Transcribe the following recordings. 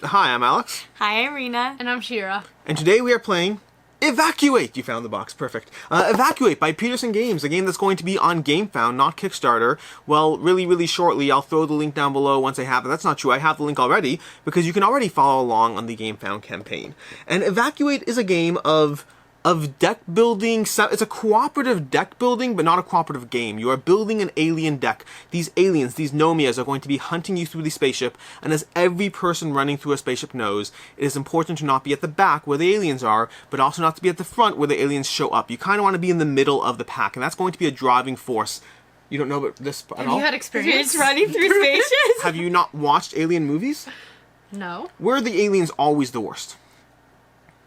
Hi, I'm Alex. Hi, Irina. And I'm Shira. And today we are playing Evacuate! You found the box, perfect. Evacuate by Petersen Games, a game that's going to be on GameFound, not Kickstarter. Well, really shortly, I'll throw the link down below once I have it. That's not true, I have the link already, because you can already follow along on the GameFound campaign. And Evacuate is a game of deck building. It's a cooperative deck building, but not a cooperative game. You are building an alien deck. These aliens, these Nomias, are going to be hunting you through the spaceship, and as every person running through a spaceship knows, it is important to not be at the back where the aliens are, but also not to be at the front where the aliens show up. You kind of want to be in the middle of the pack, and that's going to be a driving force. You don't know about this at all? Have you had experience running through spaceships? Have you not watched alien movies? No. Where are the aliens always the worst?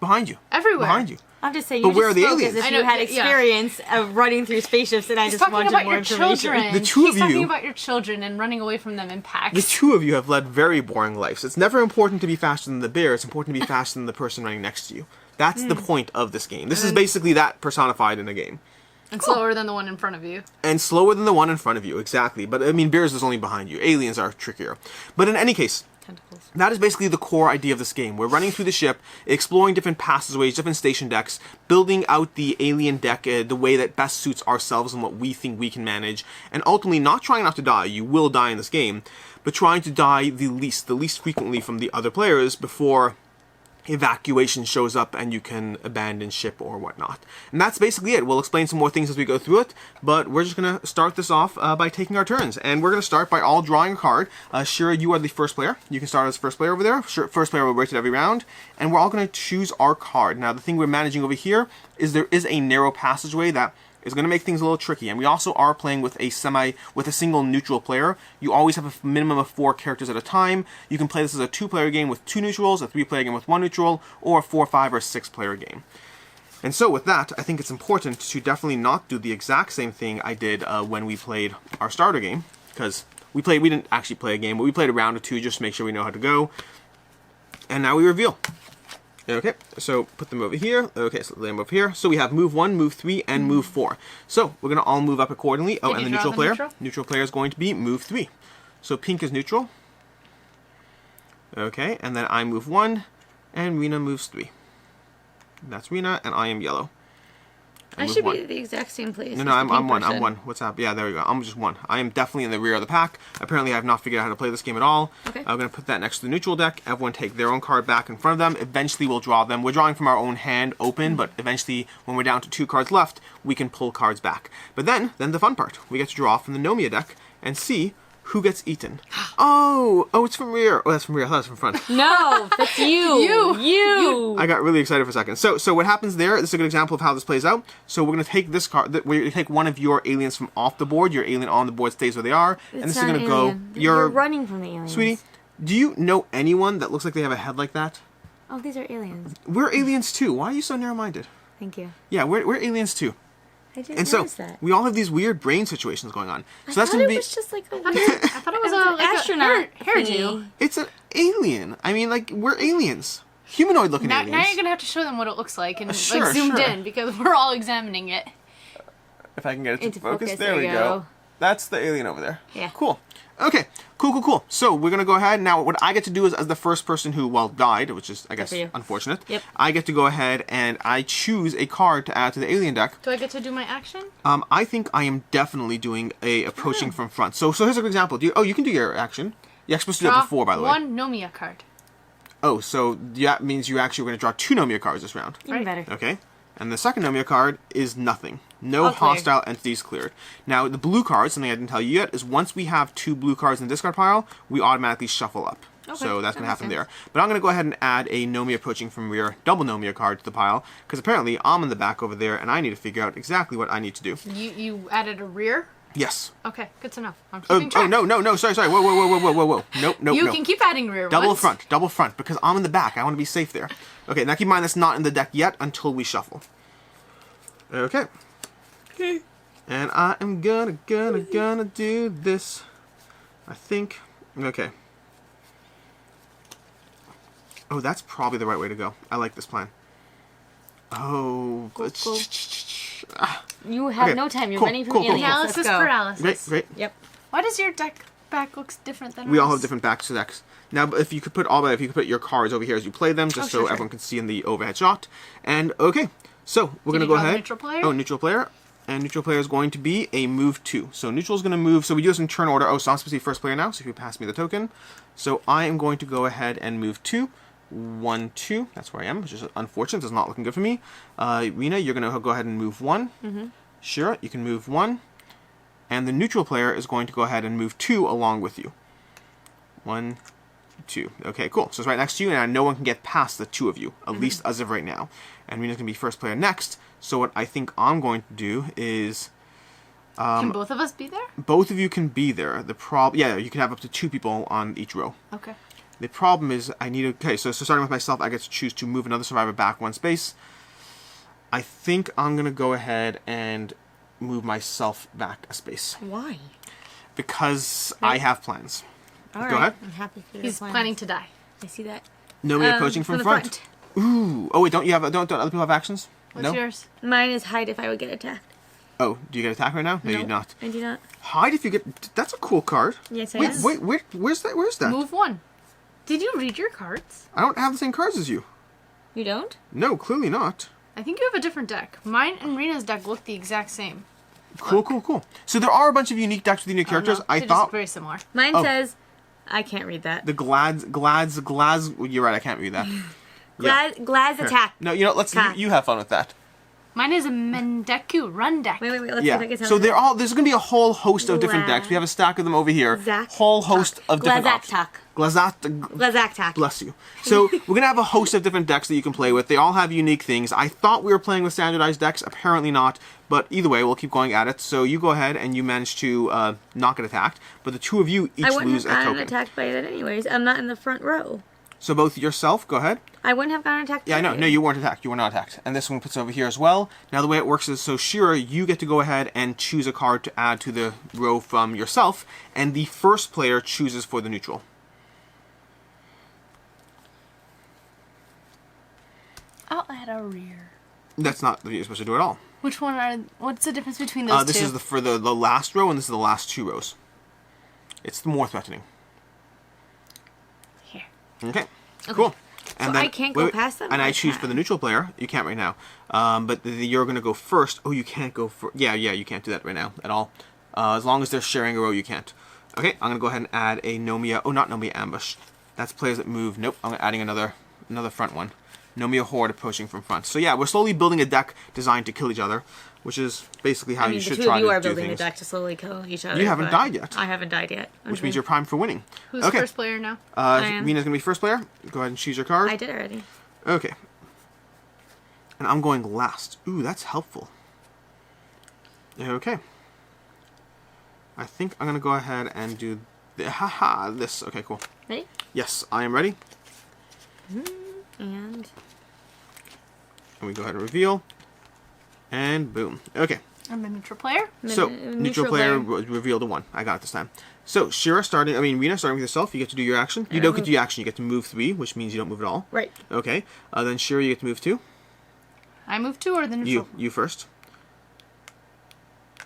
Behind you. Everywhere. Behind you. I'm just saying, But you where are just the spoke aliens? as if I know, you had yeah. experience of running through spaceships, and I He's just talking wanted about more your information. children. The two He's of talking you- about your children and running away from them in packs. The two of you have led very boring lives. It's never important to be faster than the bear. It's important to be faster than the person running next to you. That's the point of this game. This is basically that personified in a game. And slower than the one in front of you. And slower than the one in front of you, exactly. But, I mean, bears is only behind you. Aliens are trickier. But in any case, Tentacles. that is basically the core idea of this game. We're running through the ship, exploring different passageways, different station decks, building out the alien deck the way that best suits ourselves and what we think we can manage, and ultimately not trying not to die. You will die in this game, but trying to die the least frequently from the other players before evacuation shows up and you can abandon ship or whatnot. And that's basically it. We'll explain some more things as we go through it, but we're just going to start this off by taking our turns. And we're going to start by all drawing a card. Shira, you are the first player. You can start as first player over there. First player will rate it every round. And we're all going to choose our card. Now, the thing we're managing over here is there is a narrow passageway that is going to make things a little tricky, and we also are playing with a single neutral player. You always have a minimum of 4 characters at a time. You can play this as a 2-player game with 2 neutrals, a 3-player game with 1 neutral, or a 4, 5, or 6-player game. And so with that, I think it's important to definitely not do the exact same thing I did when we played our starter game, because we didn't actually play a game, but we played a round or 2 just to make sure we know how to go. And now we reveal. Okay, so put them over here. Okay, so lay them over here. So we have move 1, move 3, and move 4. So we're going to all move up accordingly. Oh, and the neutral player. Neutral player is going to be move 3. So pink is neutral. Okay, and then I move 1, and Rena moves 3. That's Rena, and I am yellow. I should be the exact same place. No, I'm 1. I'm 1. What's up? Yeah, there we go. I'm just 1. I am definitely in the rear of the pack. Apparently, I have not figured out how to play this game at all. Okay. I'm going to put that next to the neutral deck. Everyone take their own card back in front of them. Eventually, we'll draw them. We're drawing from our own hand open, but eventually, when we're down to 2 cards left, we can pull cards back. But then the fun part. We get to draw from the Nomia deck and see who gets eaten. Oh, it's from rear. Oh, that's from rear. I thought it was from front. No, that's you. You. I got really excited for a second. So what happens there, this is a good example of how this plays out. So we're going to take this card, we're going to take one of your aliens from off the board. Your alien on the board stays where they are. And this is going to go... You're running from the aliens. Sweetie, do you know anyone that looks like they have a head like that? Oh, these are aliens. We're aliens too. Why are you so narrow-minded? Thank you. Yeah, we're aliens too. I didn't And so, notice that. we all have these weird brain situations going on. So I that's thought going to it be... was just like a weird... I thought it was an like astronaut hairdo. It's an alien. I mean, like, we're aliens. Humanoid-looking aliens. Now you're going to have to show them what it looks like and Sure, zoomed sure. in because we're all examining it. If I can get it to Into focus. focus, There we go. That's the alien over there. Yeah. Cool. Okay. Cool. So we're going to go ahead. Now, what I get to do is, as the first person who, died, which is, I guess, unfortunate, Yep. I get to go ahead and I choose a card to add to the alien deck. Do I get to do my action? I think I am definitely doing a approaching from front. So here's a good example. You can do your action. You're supposed to do that before, by the way. One Nomia card. Oh, so that means you actually are going to draw 2 Nomia cards this round. Even better. Okay. And the second Nomia card is nothing. No All clear. hostile entities cleared. Now, the blue card, something I didn't tell you yet, is once we have 2 blue cards in the discard pile, we automatically shuffle up. Okay, So that's going to that makes happen there. But I'm going to go ahead and add a Nomia approaching from rear double Nomia card to the pile, because apparently I'm in the back over there, and I need to figure out exactly what I need to do. You added a rear? Yes. Okay, good to know. I'm Oh, keeping track. no, sorry. Whoa. Nope. You can keep adding rear Double ones. front, because I'm in the back. I want to be safe there. Okay, now keep in mind that's not in the deck yet until we shuffle. Okay. And I am gonna do this. I think. Okay. Oh, that's probably the right way to go. I like this plan. Oh. Cool. You have no time. You're running from the aliens. Analysis Let's go. paralysis. Great. Yep. Why does your deck back looks different than We all ours. have different backs to decks. Now, but if you could put your cards over here as you play them, just so sure. everyone can see in the overhead shot. And okay, so we're Did gonna you go draw the ahead. neutral player? Oh, neutral player. And neutral player is going to be a move 2. So neutral is going to move. So we do this in turn order. Oh, so I'm supposed to be first player now. So if you pass me the token, so I am going to go ahead and move 2. 1, 2. That's where I am, which is unfortunate. It's not looking good for me. Rena, you're going to go ahead and move 1. Sure, you can move 1. And the neutral player is going to go ahead and move 2 along with you. 1, 2. Okay, cool. So it's right next to you, and no one can get past the 2 of you, at least as of right now. And Rena's going to be first player next. So what I think I'm going to do is... Can both of us be there? both of you can be there. Yeah, you can have up to 2 people on each row. Okay. The problem is I need okay, so starting with myself, I get to choose to move another survivor back 1 space. I think I'm going to go ahead and move myself back a space. Why? Because I have plans. All Go ahead. I'm happy for your He's plans. planning to die. I see that. Nomia approaching from the front. Ooh. Oh, wait, don't other people have actions? What's No? yours? Mine is hide if I would get attacked. Oh, do you get attack right now? No, you do Nope. not. I do not. Hide if you get... That's a cool card. Yes, I Wait, am. wait, where's that? Where's that? Move 1. Did you read your cards? I don't have the same cards as you. You don't? No, clearly not. I think you have a different deck. Mine and Rena's deck look the exact same. Cool, cool, cool. So there are a bunch of unique decks with unique characters. No, I they're thought just very similar. Mine Oh. says, I can't read that. the Glads. You're right. I can't read that. Glaz attack. No, let's Attack. you have fun with that. Mine is a Mendeku run deck. Wait, let's see if I Yeah. can sound So it. there's going to be a whole host of different decks. We have a stack of them over here. Glazak Whole host of different Glazak options. talk. Glazat. Glazak talk. Bless you. So we're going to have a host of different decks that you can play with. They all have unique things. I thought we were playing with standardized decks. Apparently not. But either way, we'll keep going at it. So you go ahead and you manage to not get attacked. But the 2 of you each I wouldn't lose have a gotten token. attacked by it anyways. I'm not in the front row. So both yourself, go ahead. I wouldn't have gotten attacked. Yeah, I know. No, you weren't attacked. You were not attacked. And this one puts over here as well. Now the way it works is, so Shira, you get to go ahead and choose a card to add to the row from yourself, and the first player chooses for the neutral. I'll add a rear. That's not what you're supposed to do at all. Which one are? What's the difference between those This two? is for the last row, and this is the last 2 rows. It's the more threatening. Here. Okay. Cool. And So I can't go past them? And I I choose can. for the neutral player. You can't right now. But you're going to go first. Oh, you can't go first. Yeah, you can't do that right now at all. As long as they're sharing a row, you can't. Okay, I'm going to go ahead and add a Nomia. Oh, not Nomia Ambush. That's players that move. Nope, I'm adding another front one. Nomia Horde approaching from front. So yeah, we're slowly building a deck designed to kill each other, which is basically how I mean, you the should 2 try of you to are do building a things. deck to slowly kill each other. You haven't but died yet. I haven't died yet. Which means you're primed for winning. Who's Okay. first player now? am. Rena's going to be first player. Go ahead and choose your card. I did already. Okay. And I'm going last. Ooh, that's helpful. Okay. I think I'm going to go ahead and do this. Okay, cool. Ready? Yes, I am ready. And And we go ahead and reveal. And boom. Okay. I'm the neutral player. So, neutral player revealed a 1. I got it this time. So, Rena starting with yourself. You get to do your action. You don't get to do your action. You get to move 3, which means you don't move at all. right. Okay. Then Shira, you get to move 2. I move 2 or the neutral? You first.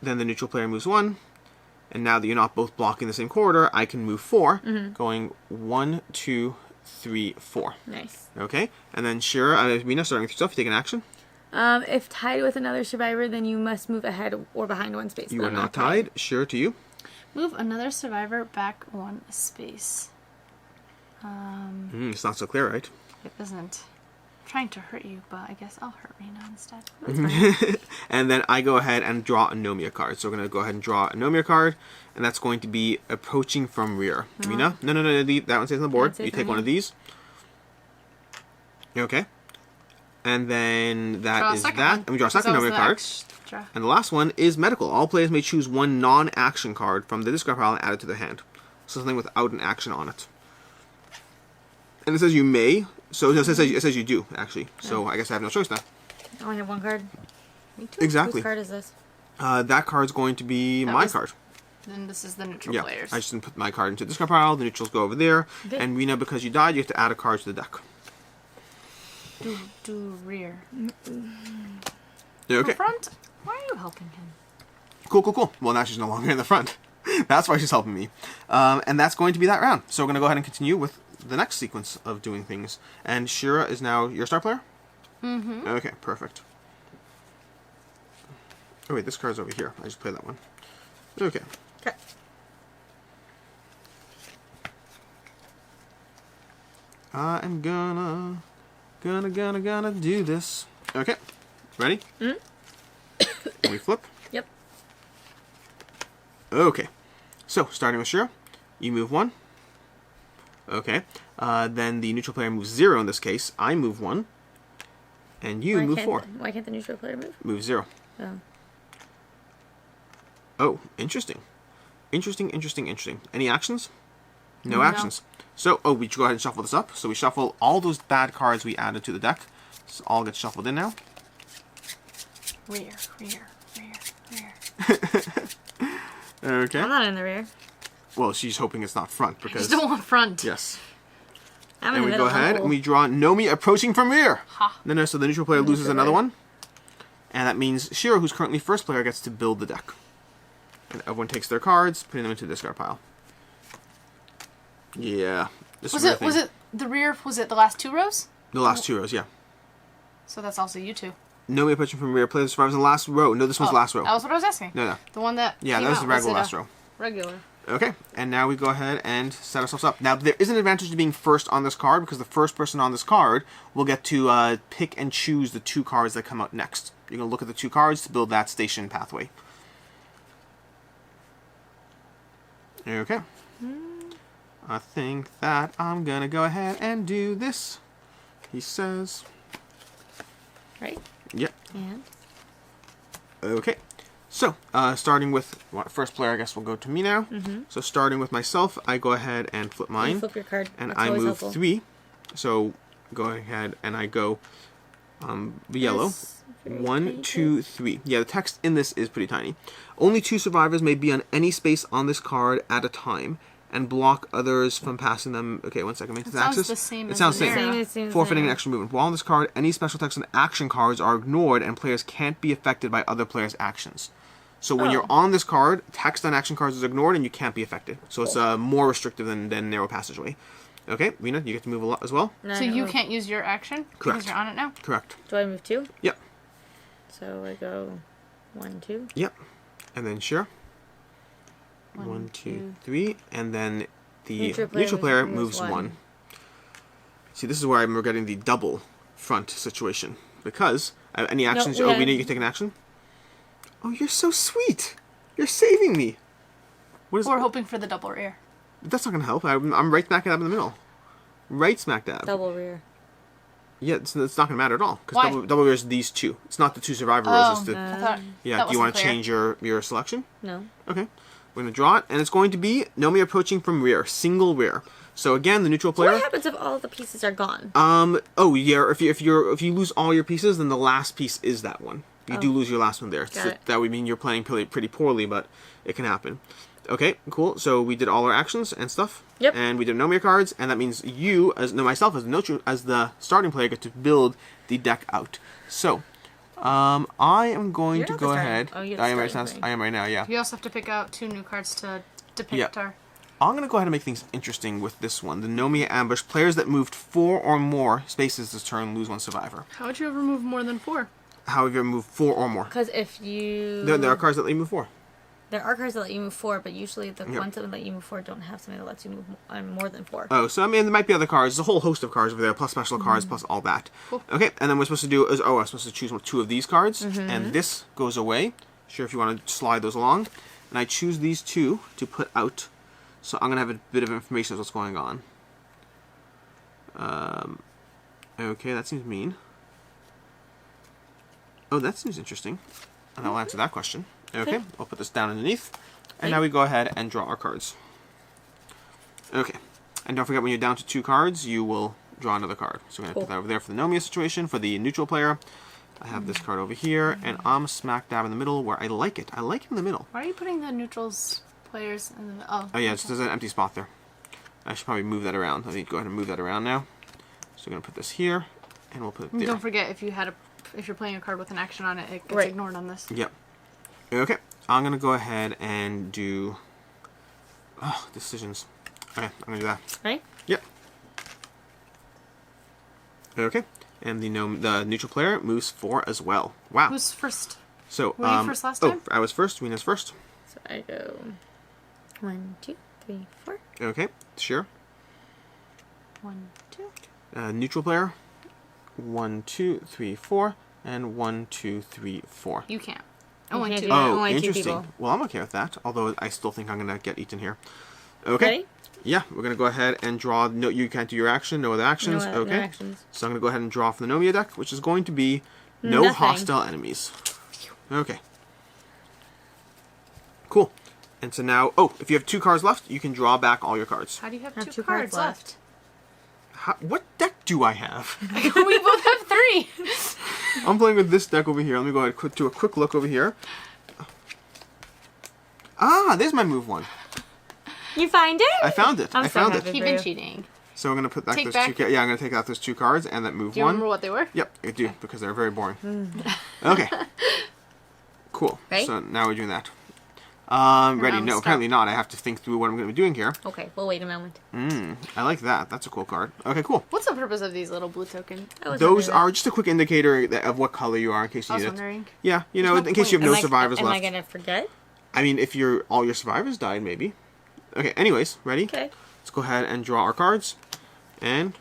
Then the neutral player moves 1. And now that you're not both blocking the same corridor, I can move 4. Going 1, 2, 3, 4. Nice. Okay. And then Shira, Rena, starting with yourself, you take an action. If tied with another survivor, then you must move ahead or behind 1 space. You but are not tied. Shira, to you. Move another survivor back 1 space. It's not so clear, right? It isn't. I'm trying to hurt you, but I guess I'll hurt Rena instead. And then I go ahead and draw a Nomia card. So we're going to go ahead and draw a Nomia card, and that's going to be approaching from rear. Rena? No, that one stays on the board. stays You take on one of these. Okay. And then that is that. And we draw a second Nomia card. And the last one is medical. All players may choose 1 non-action card from the discard pile and add it to their hand. So something without an action on it. And it says you may. So it says you do, actually. So I guess I have no choice now. I only have 1 card. Me too. Exactly. Whose card is this? That card's going to be my card. Then this is the neutral Yeah, players. I just didn't put my card into the discard pile. The neutrals go over there. Okay. And Rena, because you died, you have to add a card to the deck. Do rear. Okay. Front? Why are you helping him? Cool. Well, now she's no longer in the front. That's why she's helping me. And that's going to be that round. So we're going to go ahead and continue with the next sequence of doing things. And Shira is now your star player? Mm-hmm. Okay, perfect. Oh wait, this card's over here. I just played that one. Okay. Okay. I am gonna do this. Okay. Ready? Mm-hmm. We flip. Yep. Okay. So, starting with Shira, you move 1. Okay. Then the neutral player moves 0 in this case. I move 1. And you move 4. Why can't the neutral player move? Move 0. Oh. Oh, interesting. Interesting. Any actions? No actions. So, we should go ahead and shuffle this up. So we shuffle all those bad cards we added to the deck. So all get shuffled in now. Rear. Okay. I'm not in the rear. Well, she's hoping it's not front I because... just don't want front. Yes. I'm And in the we middle. go ahead I'm and we draw Nomia approaching from rear. Ha. No, so the neutral player loses another one. And that means Shira, who's currently first player, gets to build the deck. And everyone takes their cards, putting them into the discard pile. Yeah. Was it the rear? Was it the last 2 rows? The last 2 rows, yeah. So that's also you two. Nomia approaching from rear. Player survives in the last row. No, this one's last row. That was what I was asking. No. The one that Yeah, came that was out, the regular it last a row. Regular. Okay, and now we go ahead and set ourselves up. Now, there is an advantage to being first on this card, because the first person on this card will get to pick and choose the 2 cards that come out next. You're going to look at the 2 cards to build that station pathway. Okay. I think that I'm going to go ahead and do this, he says. Right? Yep. And? Okay. So, starting with first player, I guess we'll go to me now. Mm-hmm. So, starting with myself, I go ahead and flip mine. You flip your card. And That's I always move helpful. 3. So, go ahead and I go yellow. Yes, very 1, basic. 2, 3. Yeah, the text in this is pretty tiny. Only 2 survivors may be on any space on this card at a time, and block others from passing them. Okay, 1 second. Make this sounds axis. the same It as sounds the the arrow. same. Forfeiting an extra movement. While on this card, any special text and action cards are ignored, and players can't be affected by other players' actions. So when you're on this card, text on action cards is ignored, and you can't be affected. So it's more restrictive than narrow passageway. Okay, Rena, you get to move a lot as well. No, So I don't you move. can't use your action Correct. because you're on it now. Correct. Do I move 2? Yep. So I go 1, 2. Yep. And then Shira. 1, 1, 2, 3, and then the Neutral neutral player player moves moves 1. See, this is where we're getting the double front situation. Because, any actions? we Oh, had- we need you to take an action? Oh, you're so sweet! You're saving me! What is We're hoping for the double rear. That's not gonna help. I'm right smack dab in the middle. Right smack dab. Double rear. Yeah, it's not gonna matter at all. Why? Because double rear is these 2. It's not the 2 survivor rows. It's the, I thought yeah, that do you want to wasn't clear. change your selection? No. Okay. We're going to draw it, and it's going to be Nomia approaching from rear. Single rear. So again, the neutral So player... what happens if all the pieces are gone? Oh, yeah, if you lose all your pieces, then the last piece is that one. You do Oh. lose your last one there. Got So it. that would mean you're playing pretty poorly, but it can happen. Okay, cool. So we did all our actions and stuff. Yep. And we did Nomia cards, and that means myself as the starting player get to build the deck out. So, I am going You're to not the go starting- ahead. oh, you're the I am right starting now. player. I am right now. Yeah. You also have to pick out 2 new cards to depict our. I'm going to go ahead and make things interesting with this one. The Nomia Ambush. Players that moved 4 or more spaces this turn lose 1 survivor. How would you ever move more than 4? However, move 4 or more. Because if you... There are cards that let you move 4. There are cards that let you move 4, but usually the Yep. ones that let you move 4 don't have something that lets you move more than 4. Oh, so I mean, there might be other cards. There's a whole host of cards over there, plus special cards, plus all that. Cool. Okay, and then we're supposed to do is I'm supposed to choose 2 of these cards, and this goes away. Sure, if you want to slide those along, and I choose these 2 to put out. So I'm gonna have a bit of information of what's going on. Okay, that seems mean. Oh, that seems interesting. And I'll answer that question. Okay, I'll put this down underneath. And now we go ahead and draw our cards. Okay. And don't forget, when you're down to 2 cards, you will draw another card. So we're going to put that over there for the Nomia situation. For the neutral player, I have this card over here. And I'm smack dab in the middle where I like it. I like it in the middle. Why are you putting the neutrals players in the... Oh, yeah, there's an empty spot there. I should probably move that around. I need to go ahead and move that around now. So we're going to put this here. And we'll put it there. Don't forget, if you're playing a card with an action on it, it gets Right. ignored on this. Yep. Okay. I'm going to go ahead and do Oh, decisions. Okay, I'm gonna do that. Right? Yep. Okay, and the neutral player moves 4 as well. Wow. Who's first? So, Were you first last time? Oh, I was first. Rina's first. So I go 1, 2, 3, 4. Okay, sure. 1, 2. Neutral player. 1, 2, 3, 4, and 1, 2, 3, 4. You can't. You Only can't 2. do that. Oh, Only 2 interesting. people. Well, I'm okay with that. Although I still think I'm gonna get eaten here. Okay. Ready? Yeah, we're gonna go ahead and draw. No, you can't do your action. No other actions. No, Okay. no actions. So I'm gonna go ahead and draw from the Nomia deck, which is going to be no Nothing. hostile enemies. Okay. Cool. And so now, oh, if you have 2 cards left, you can draw back all your cards. How do you have I have 2 2 cards cards left? What deck do I have? We both have 3. I'm playing with this deck over here. Let me go ahead and do a quick look over here. Ah, there's my move 1. You find it? I found it. I'm I so found happy. it. You've been cheating. So I'm gonna put back Take those back- 2. Yeah, I'm gonna take out those 2 cards and that move Do you 1. remember what they were? Yep, I do because they're very boring. Okay. Cool. Right? So now we're doing that. Ready? No, start. apparently not. I have to think through what I'm going to be doing here. Okay, we'll wait a moment. I like that. That's a cool card. Okay, cool. What's the purpose of these little blue tokens? Those are just a quick indicator of what color you are in case you I was need it. wondering. Yeah, you know, There's no in case you have point. no survivors am left. I gonna forget? I mean, if all your survivors died, maybe. Okay, anyways, ready? Okay. Let's go ahead and draw our cards. And...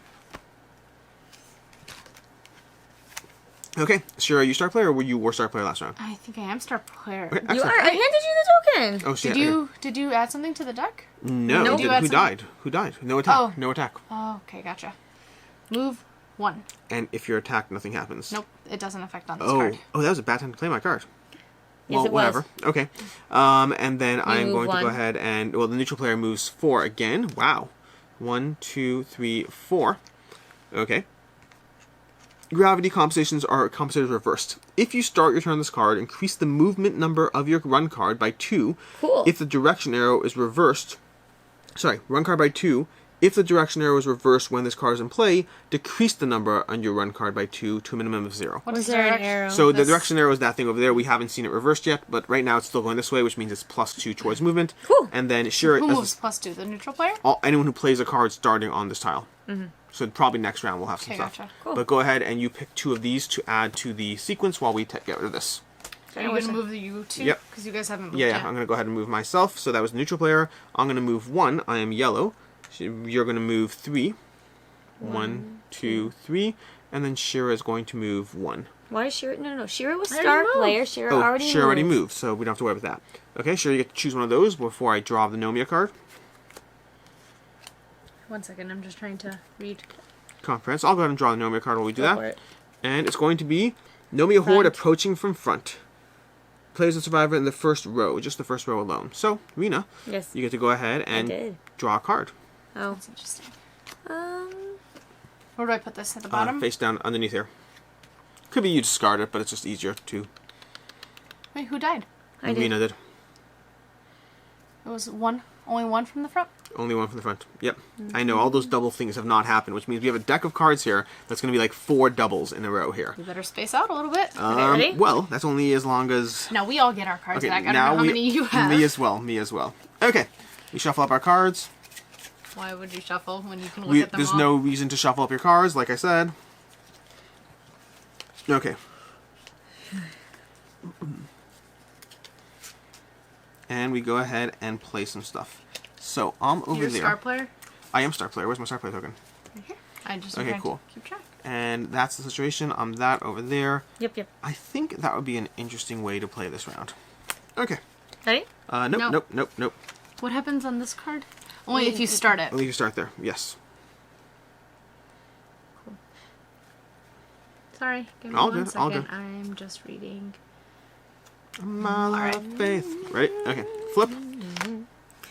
Okay, Shira, you star player or were you war star player last round? I think I am star player. Okay, You excellent. are. I handed you the token. Oh, shit. Did you add something to the deck? No, No. did- You had who some- died? Who died? No attack. Oh. No attack. Oh, okay, gotcha. Move 1. And if you're attacked, nothing happens. Nope, it doesn't affect on this Oh, card. that was a bad time to play my card. Yes, Well, it was. whatever. Okay. And then I'm move going to go 1. ahead and... Well, the neutral player moves 4 again. Wow. 1, 2, 3, 4. Okay. Gravity compensations are compensated reversed. If you start your turn on this card, increase the movement number of your run card by 2. Cool. If the direction arrow is reversed... Sorry, run card by 2. If the direction arrow is reversed when this card is in play, decrease the number on your run card by 2 to a minimum of 0. What Was is there an direction? arrow? So the This- direction arrow is that thing over there. We haven't seen it reversed yet, but right now it's still going this way, which means it's +2 towards movement. Cool. And then Shira, Who moves +2? The neutral player? anyone who plays a card starting on this tile. So probably next round we'll have some Okay, stuff. gotcha. Cool. But go ahead and you pick 2 of these to add to the sequence while we get rid of this. Are you going to move you two? Yep. Because you guys haven't moved Yeah, yet. I'm going to go ahead and move myself. So that was neutral player. I'm going to move 1. I am yellow. You're going to move 3. 1, 2, 3. And then Shira is going to move 1. Why is Shira? No. Shira was I already star moved. player. Shira Oh, already Shira already moved. moved, so we don't have to worry about that. Okay, Shira, you get to choose one of those before I draw the Nomia card. 1 second, I'm just trying to read. Conference. I'll go ahead and draw the Nomia card while we do Go for that. it. And it's going to be Nomia Horde Front. approaching from front. Plays a survivor in the first row, just the first row alone. So, Rina, Yes. you get to go ahead and did. draw a card. Oh. That's interesting. Um. Where do I put this? At the bottom? Face down underneath here. Could be you discard it, but it's just easier to. Wait, who died? I did. Rina did. It was one. Only one from the front? Only one from the front. Yep. I know, all those double things have not happened, which means we have a deck of cards here that's going to be like 4 doubles in a row here. You better space out a little bit. ready? Well, that's only as long as... Now we all get our cards Okay, back. I don't now know how many you have. Me as well, me as well. Okay, we shuffle up our cards. Why would you shuffle when you can look at them There's all? no reason to shuffle up your cards, like I said. Okay. And we go ahead and play some stuff. So, I'm over You're a there. star player? I am star player. Where's my star player token? Right here. I just Okay, tried to cool. keep track. And that's the situation. I'm that over there. Yep. I think that would be an interesting way to play this round. Okay. Ready? Nope. What happens on this card? Only if you start it. I'll leave you start there. Yes. Sorry, give me All one good, all second. good. I'm just reading. A mile of faith. Ready? Okay. Flip.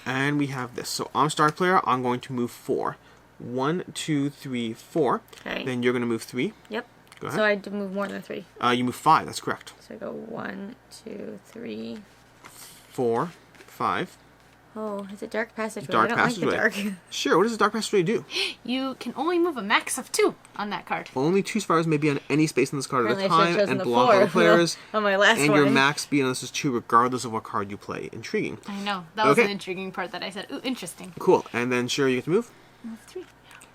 And we have this. So I'm star player. I'm going to move 4. 1, 2, 3, 4. Okay. Then you're going to move 3. Yep. Go ahead. So I had to move more than 3. You move 5. That's correct. So I go 1, 2, 3. 4, 5. Oh, is it Dark Passageway? Dark I don't Passageway. like the dark. Sure, what does the Dark Passageway do? You can only move a max of 2 on that card. Only 2 survivors may be on any space in this card at a Apparently I time should've chosen and the block 4 other players. on my last and one. your max being on this is 2 regardless of what card you play. Intriguing. I know. That was Okay. an intriguing part that I said, ooh, interesting. Cool. And then sure, you get to move. Move 3.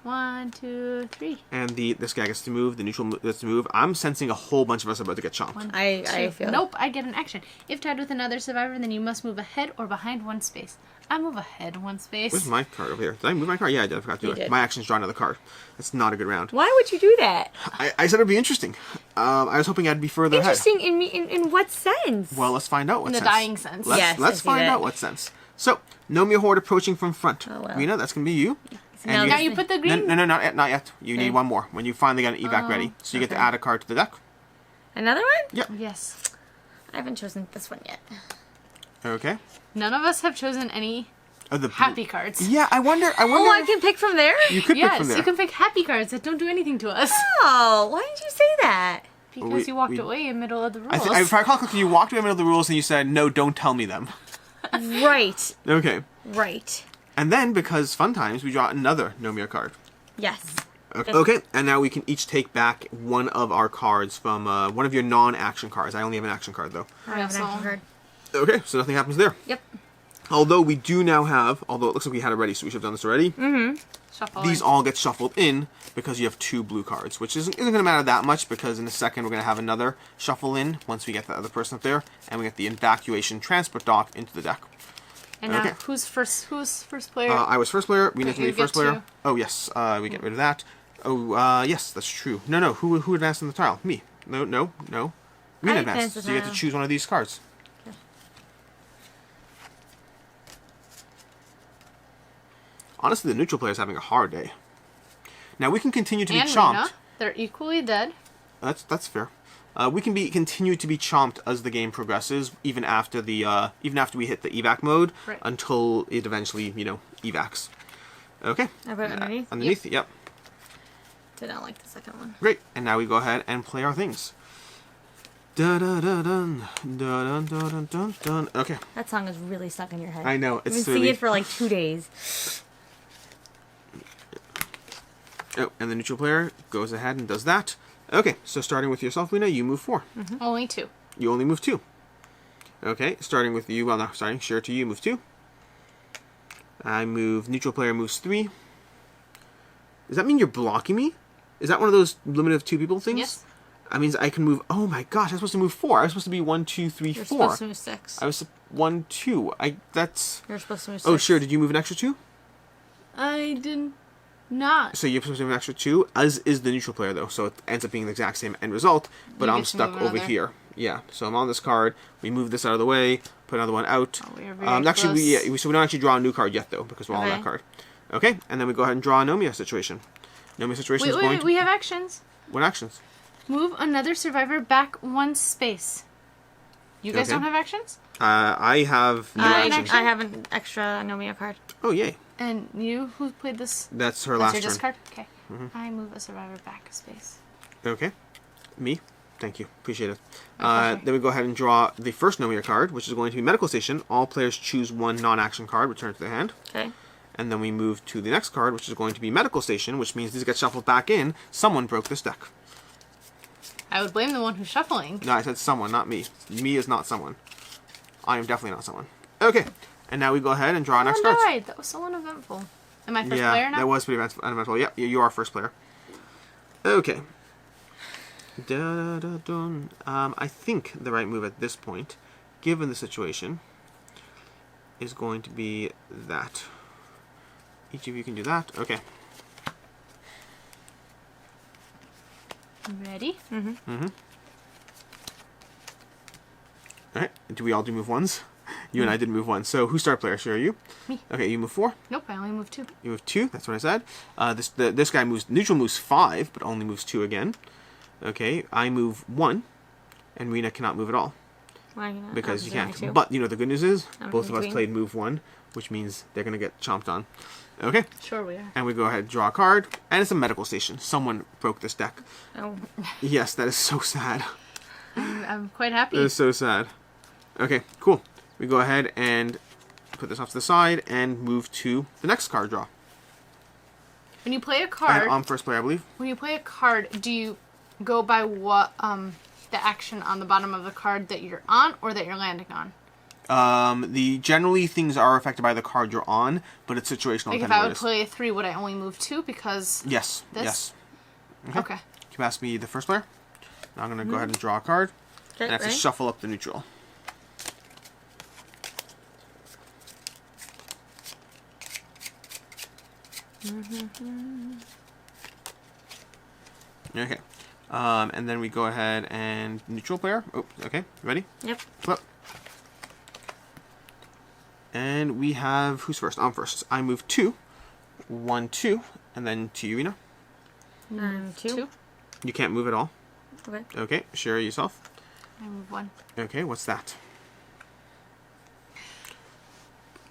1, 2, 3. And this guy gets to move. The neutral gets to move. I'm sensing a whole bunch of us are about to get chomped. 1, I 2. feel. Nope, I get an action. If tied with another survivor, then you must move ahead or behind 1 space. I move ahead 1 space. Where's my card over here? Did I move my card? Yeah, I did. I forgot to do You it. did. My action's draw another card. That's not a good round. Why would you do that? I said it'd be interesting. I was hoping I'd be further ahead. Interesting in what sense? Well, let's find out what In the sense. dying sense. Yes, Let's I see find that. out what sense. So, Nomia Horde approaching from front. Oh, well. Rena, that's going to be you. So And Now you put the green. No, not yet. Not yet. You need Okay. one more. When you finally get an evac ready. So you get to add a card to the deck. Another one? Yep. Yes. I haven't chosen this one yet. Okay. None of us have chosen any Oh, the happy cards. Yeah, I wonder. Oh, I can pick from there? You could pick from Yes, there. you can pick happy cards that don't do anything to us. Oh, why did you say that? Because you walked we- away in the middle of the rules. If I recall correctly, you walked away in the middle of the rules and you said, "No, don't tell me them." Right. Okay. Right. And then, because fun times, we draw another Nomia card. Yes. Okay, and now we can each take back one of our cards from one of your non-action cards. I only have an action card, though. I have an so- action card. Okay, so nothing happens there. Yep. Although we do now have, although it looks like we had it ready, so we should have done this already, Shuffle these in. all get shuffled in because you have 2 blue cards, which isn't going to matter that much because in a second we're going to have another shuffle in once we get the other person up there, and we get the evacuation transport dock into the deck. And now, Okay. who's first player? I was first player. Rena's Okay, going to be you first get player. 2. Oh, yes. We get rid of that. Oh, yes, that's true. No. Who advanced in the tile? Me. No. Rena I advanced. advanced the So you get to tile. choose one of these cards. Honestly, the neutral player is having a hard day. Now, we can continue to be and chomped. Rena. They're equally dead. That's fair. We can continue to be chomped as the game progresses, even after we hit the evac mode, Right. until it eventually, evacs. Okay. I put it underneath? Underneath, yep. Did not like the second one. Great. And now we go ahead and play our things. Da da da dun da dun da dun dun dun. Okay. That song is really stuck in your head. I know, You've been it's singing really. it for like 2 days. Oh, and the neutral player goes ahead and does that. Okay, so starting with yourself, Rena, you move 4. Only 2. You only move 2. Okay, starting with you. Well, no, starting sure to you move 2. I move. Neutral player moves 3. Does that mean you're blocking me? Is that one of those limit of 2 people things? Yes. That means I can move. Oh my gosh! I'm supposed to move 4. I was supposed to be 1, 2, 3, You're 4. supposed to move 6. I was 1, 2. That's. You're supposed to move 6. Oh, sure. Did you move an extra 2? I did not. So you're supposed to move an extra 2, as is the neutral player, though. So it ends up being the exact same end result, but You I'm get to stuck move over another. here. Yeah, so I'm on this card. We move this out of the way, put another one out. Oh, we are very Actually, close. so we don't actually draw a new card yet, though, because we're all on that Okay. card. Okay, and then we go ahead and draw a Nomia situation. Nomia situation is going Wait, to... we have actions. What actions? Move another survivor back 1 space. You guys Okay. don't have actions? I have no actions. I have an extra Nomia card. Oh, yay. And you, who played this? That's her That's last your turn. discard? Okay. Mm-hmm. I move a survivor back a space. Okay. Me? Thank you. Appreciate it. My pleasure. Then we go ahead and draw the first Nomia card, which is going to be Medical Station. All players choose 1 non-action card, return it to their hand. Okay. And then we move to the next card, which is going to be Medical Station, which means these get shuffled back in. Someone broke this deck. I would blame the one who's shuffling. No, I said someone, not me. Me is not someone. I am definitely not someone. Okay. And now we go ahead and draw our next Someone cards. died. That was so uneventful. Am I first Yeah, player now? that was pretty uneventful. Yep, you are first player. Okay. Da-da-dun. I think the right move at this point, given the situation, is going to be that. Each of you can do that. Okay. Ready? Alright. Do we all do move 1s? You and I did move 1. So, who's start player? Sure, are you? Me. Okay, you move 4. Nope, I only moved 2. You move 2. That's what I said. This guy moves... Neutral moves 5, but only moves 2 again. Okay, I move 1. And Rena cannot move at all. Why not? Because Oh, you there's only can't. 2. But, the good news is, I'm both of us between. played move 1, which means they're going to get chomped on. Okay, Sure we are. and we go ahead and draw a card. And it's a medical station. Someone broke this deck. Oh. Yes, that is so sad. I'm quite happy. That is so sad. Okay, cool. We go ahead and put this off to the side and move to the next card draw. When you play a And card, I'm first player, I believe. when you play a card, do you go by what the action on the bottom of the card that you're on or that you're landing on? Generally things are affected by the card you're on, but it's situational. Like if I would play a 3, would I only move 2 because Yes. this? Yes. Okay. Can you pass me the first player? Now I'm going to go ahead and draw a card. Okay, And I have to ready? shuffle up the neutral. Okay. And then we go ahead and neutral player. Oh, okay. Ready? Yep. Flip. And we have, who's first? I'm first. I move 2. 1, 2. And then to you, Rena. 2. You can't move at all. Okay. Okay. Share yourself. I move 1. Okay. What's that?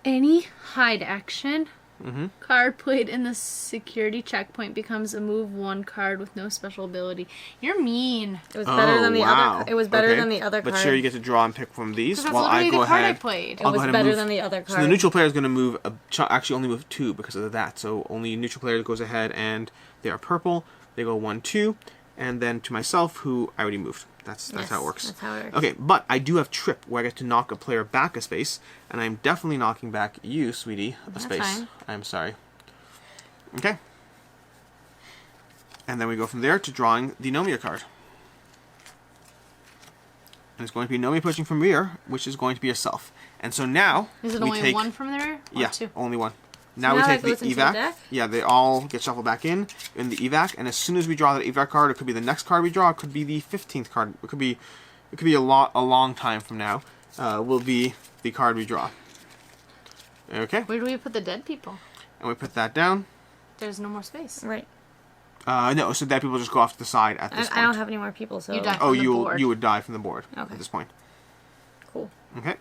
Any hide action Mm-hmm. card played in the security checkpoint becomes a move 1 card with no special ability. You're mean. It was better than the wow. other. It was better Okay. than the other card. But sure, you get to draw and pick from these. Because that's while I literally go the card I ahead. played. It I'll go was ahead and better move- than the other card. So the neutral player is going to move. Actually, only move 2 because of that. So only neutral player goes ahead, and they are purple. They go 1, 2, and then to myself, who I already moved. That's Yes, how it works. That's how it works. Okay, but I do have trip where I get to knock a player back a space, and I'm definitely knocking back you, sweetie, a That's space. fine. I'm sorry. Okay. And then we go from there to drawing the Nomia card. And it's going to be Nomia pushing from rear, which is going to be yourself. And so now Is it we only take, 1 from there? Or yeah, 2? only 1. Now now we it take goes the into the evac. deck? Yeah, they all get shuffled back in the evac, and as soon as we draw that evac card, it could be the next card we draw, it could be the 15th card. It could be a long time from now. Will be the card we draw. Okay, Where do we put the dead people? and we put that down. There's no more space. Right. No, so that people just go off to the side at this point. I don't have any more people, so You die. Oh, on the you board. would die from the board Okay. at this point. Cool. Okay.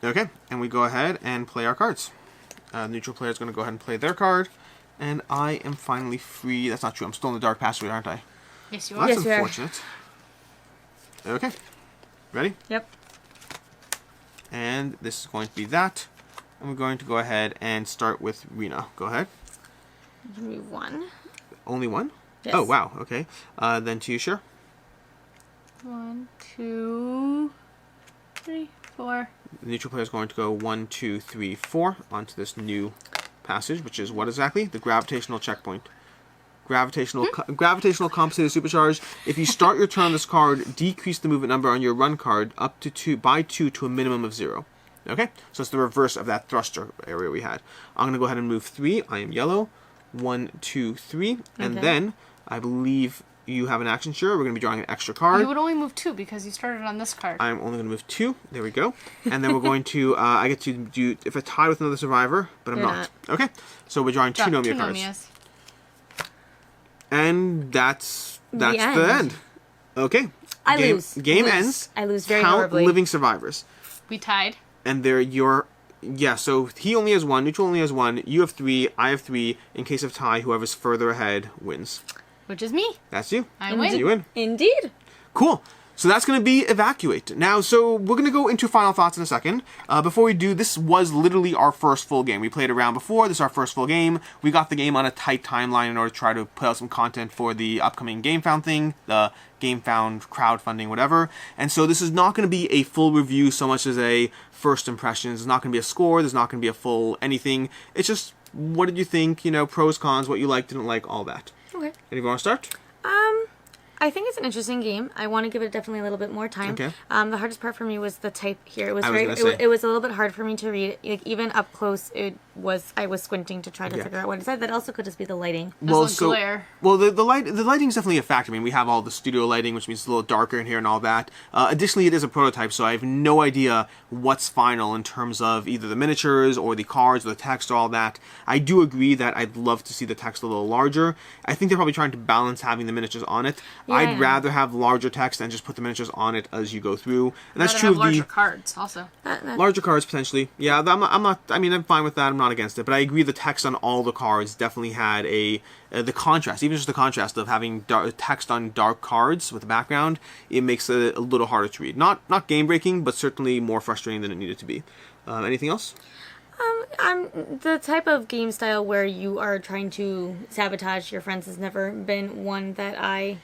Okay, and we go ahead and play our cards. Neutral player is going to go ahead and play their card, and I am finally free. That's not true. I'm still in the dark passageway, aren't I? Yes, you Well, are. that's Yes, you are. unfortunate. Okay. Ready? Yep. And this is going to be that. And we're going to go ahead and start with Rena. Go ahead. Move 1. Only 1? Yes. Oh, wow. Okay. Then to you, sure. 1, 2, 3, 4. The neutral player is going to go 1, 2, 3, 4 onto this new passage, which is what exactly? The gravitational checkpoint. Gravitational compensated supercharge. If you start your turn on this card, decrease the movement number on your run card up to 2 to a minimum of 0. Okay, so it's the reverse of that thruster area we had. I'm gonna go ahead and move 3. I am yellow. 1, 2, 3, and Okay. then I believe you have an action. Sure, we're gonna be drawing an extra card. You would only move 2 because you started on this card. I'm only going to move 2. There we go. And then we're going to, I get to do, if I tie with another survivor, but I'm You're not. Okay. So we're drawing 2 Draw Nomia 2 cards. Nomias. And that's the end. end. Okay. I game, lose. Game Lose. ends. I lose very Count horribly. living survivors. We tied. And they're your, yeah, so he only has 1, neutral only has 1, you have 3, I have 3. In case of tie, whoever's further ahead wins. Which is me. That's you. I win. You win. Indeed. Cool. So that's going to be Evacuate. Now, so we're going to go into final thoughts in a second. Before we do, this was literally our first full game. We played around before. This is our first full game. We got the game on a tight timeline in order to try to put out some content for the upcoming Game Found thing, the Game Found crowdfunding, whatever. And so this is not going to be a full review so much as a first impressions. There's not going to be a score. There's not going to be a full anything. It's just, what did you think? You know, pros, cons, what you liked, didn't like, all that. Okay. Anyone want to start? I think it's an interesting game. I want to give it definitely a little bit more time. Okay. The hardest part for me was the type here. It was I was very. gonna say. It was a little bit hard for me to read. Like even up close, I was squinting to try to Yeah. figure out what it said. That also could just be the lighting. There's a glare. Well, the lighting's definitely a factor. I mean, we have all the studio lighting, which means it's a little darker in here and all that. Additionally, it is a prototype, so I have no idea what's final in terms of either the miniatures or the cards or the text or all that. I do agree that I'd love to see the text a little larger. I think they're probably trying to balance having the miniatures on it. Yeah. I'd rather have larger text and just put the miniatures on it as you go through. And that's Rather true have of larger the cards also. larger cards potentially. Yeah, I'm not. I mean, I'm fine with that. I'm not against it. But I agree. The text on all the cards definitely had the contrast. Even just the contrast of having text on dark cards with the background, it makes it a little harder to read. Not game breaking, but certainly more frustrating than it needed to be. Anything else? I'm the type of game style where you are trying to sabotage your friends has never been one that I.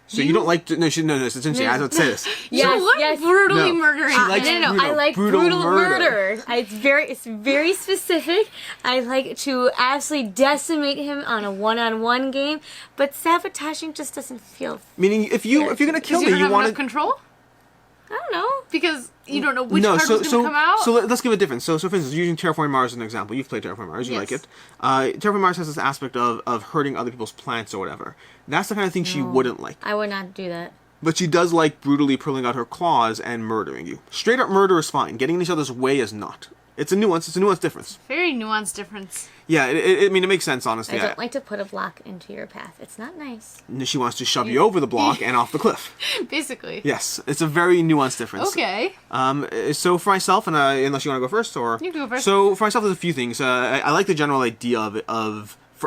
So you don't like to, no, it's interesting. I would say this. Yes, brutally No. murdering. She likes men. brutal- I like brutal brutal murder. murder. It's very specific. I like to absolutely decimate him on a one-on-one game, but sabotaging just doesn't feel. Meaning, if you're gonna kill You me, don't you have want enough control I don't know. because you don't know which no, card so was going to come out. so let's give a difference. So for instance, using Terraforming Mars as an example, you've played Terraforming Mars, you like Yes. it. Terraforming Mars has this aspect of hurting other people's plants or whatever. That's the kind of thing she wouldn't like. I would not do that. But she does like brutally pulling out her claws and murdering you. Straight up murder is fine. Getting in each other's way is not. It's a nuance. It's a nuanced difference. Very nuanced difference. Yeah, I mean, it makes sense, honestly. I don't like to put a block into your path. It's not nice. She wants to shove you over the block and off the cliff. Basically. Yes, it's a very nuanced difference. Okay. So for myself, and unless you want to go first, or You can go first. So for myself, there's a few things. I like the general idea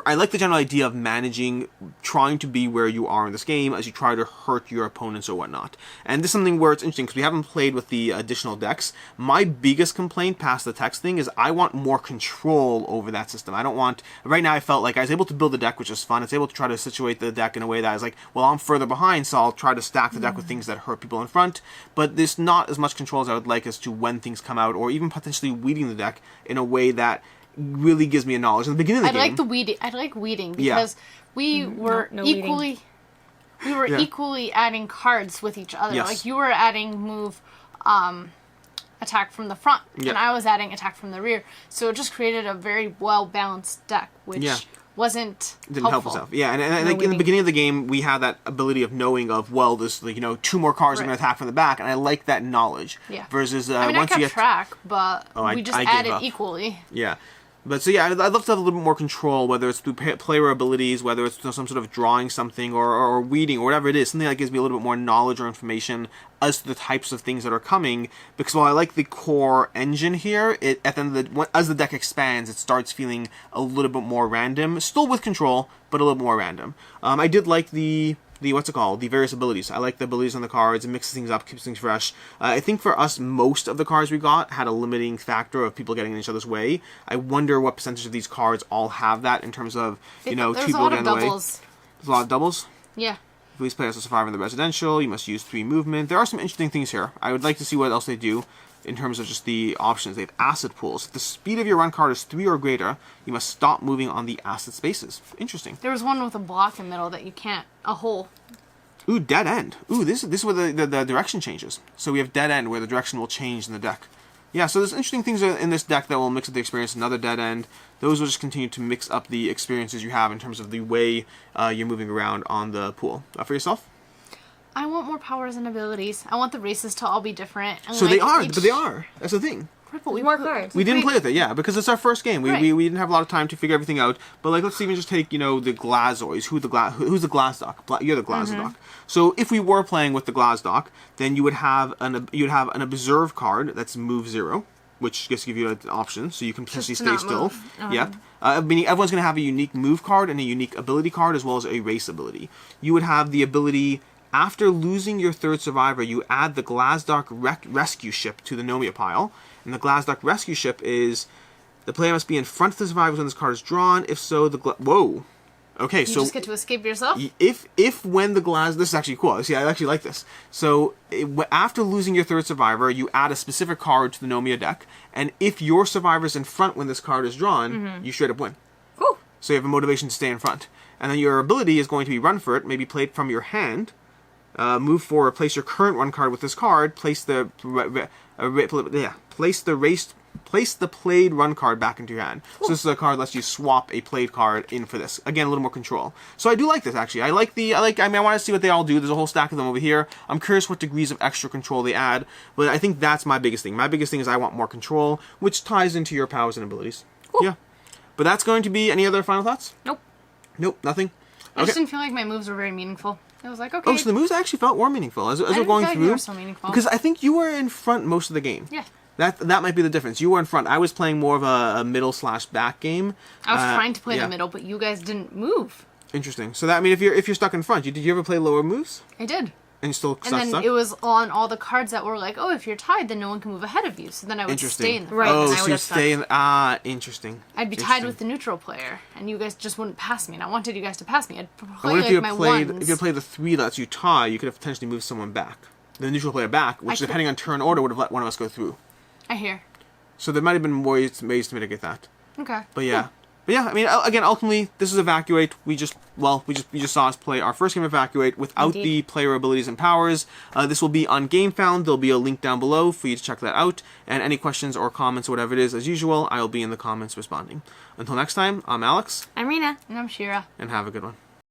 I like the general idea of managing, trying to be where you are in this game as you try to hurt your opponents or whatnot. And this is something where it's interesting because we haven't played with the additional decks. My biggest complaint past the text thing is I want more control over that system. I don't want... Right now I felt like I was able to build a deck, which is fun. It's able to try to situate the deck in a way that I was like, well, I'm further behind, so I'll try to stack the deck with things that hurt people in front. But there's not as much control as I would like as to when things come out, or even potentially weeding the deck in a way that really gives me a knowledge. In the beginning of the game... I'd like weeding Yeah. because we were no weeding. equally... We were Yeah. equally adding cards with each other. Yes. Like, you were adding move... attack from the front, Yeah. and I was adding attack from the rear. So it just created a very well-balanced deck, which Yeah. wasn't Didn't help helpful. us out. Yeah, and like in the weeding. beginning of the game, we had that ability of knowing of, well, there's like, two more cards are Right. going to attack from the back, and I like that knowledge. Yeah. Versus I mean, once I you kept get track, but I we just gave added up. equally. yeah. But so yeah, I'd love to have a little bit more control, whether it's through player abilities, whether it's some sort of drawing something or weeding or whatever it is, something that gives me a little bit more knowledge or information as to the types of things that are coming. Because while I like the core engine here, at the end of as the deck expands, it starts feeling a little bit more random, still with control, but a little bit more random. I did like the various abilities. I like the abilities on the cards. It mixes things up, keeps things fresh. I think for us, most of the cards we got had a limiting factor of people getting in each other's way. I wonder what percentage of these cards all have that in terms of, two There's a people lot getting of in the way. doubles. There's a lot of doubles. Yeah. Please play as a survivor in the residential. You must use 3 movement. There are some interesting things here. I would like to see what else they do in terms of just the options. They have acid pools. If the speed of your run card is 3 or greater, you must stop moving on the acid spaces. Interesting. There was one with a block in the middle that you can't... A hole. Ooh, dead end. Ooh, this is where the direction changes. So we have dead end where the direction will change in the deck. Yeah, so there's interesting things in this deck that will mix up the experience. Another dead end. Those will just continue to mix up the experiences you have in terms of the way you're moving around on the pool. For yourself? I want more powers and abilities. I want the races to all be different. And So like they are, each- but they are. That's the thing. Right, but we More put- cards. We didn't play with it, yeah, because it's our first game. Right. We didn't have a lot of time to figure everything out. But like, let's even just take the Glazoids. Who's the Glazdoc? You're the Glazdoc. So if we were playing with the Glazdoc, then you would have an observe card that's move 0, which just give you an option, so you can potentially to stay not still. move. Yep. Meaning everyone's going to have a unique move card and a unique ability card, as well as a race ability. You would have the ability. After losing your 3rd survivor, you add the Glazdoc rescue ship to the Nomia pile. And the Glazdoc rescue ship is... The player must be in front of the survivors when this card is drawn. If so, whoa. Okay, You so... just get to escape yourself? If when the This is actually cool. See, I actually like this. So, after losing your 3rd survivor, you add a specific card to the Nomia deck. And if your survivor's in front when this card is drawn, you straight up win. Cool. So you have a motivation to stay in front. And then your ability is going to be run for it, maybe played from your hand. Move forward, place your current 1 card with this card, place the played run card back into your hand. Cool. So this is a card that lets you swap a played card in for this. Again, a little more control. So I do like this actually. I want to see what they all do. There's a whole stack of them over here. I'm curious what degrees of extra control they add, but I think that's my biggest thing. My biggest thing is I want more control, which ties into your powers and abilities. Cool. Yeah. But that's going to be any other final thoughts? Nope. Nope, nothing. I just didn't feel like my moves were very meaningful. I was like, okay. Oh, so the moves actually felt more meaningful as we're didn't going feel like through. they were so meaningful. Because I think you were in front most of the game. Yeah. That might be the difference. You were in front. I was playing more of a middle/back game. I was trying to play yeah. the middle, but you guys didn't move. Interesting. So that, I mean, if you're stuck in front, did you ever play lower moves? I did. And still And then stuck? it was on all the cards that were like, oh, if you're tied, then no one can move ahead of you. So then I would stay in the Right. Oh, and I so would you have stay in... Ah, interesting. I'd be tied with the neutral player, and you guys just wouldn't pass me. And I wanted you guys to pass me. I'd And play what if like you my had played... ones. If you had played the 3 that lets you tie, you could have potentially moved someone back. The neutral player back, which, could- depending on turn order, would have let one of us go through. I hear. So there might have been ways to mitigate that. Okay. But yeah. But yeah, I mean, again, ultimately, this is Evacuate. We just saw us play our first game of Evacuate without Indeed. the player abilities and powers. This will be on GameFound. There'll be a link down below for you to check that out. And any questions or comments or whatever it is, as usual, I'll be in the comments responding. Until next time, I'm Alex, I'm Rena. And I'm Shira. and have a good one.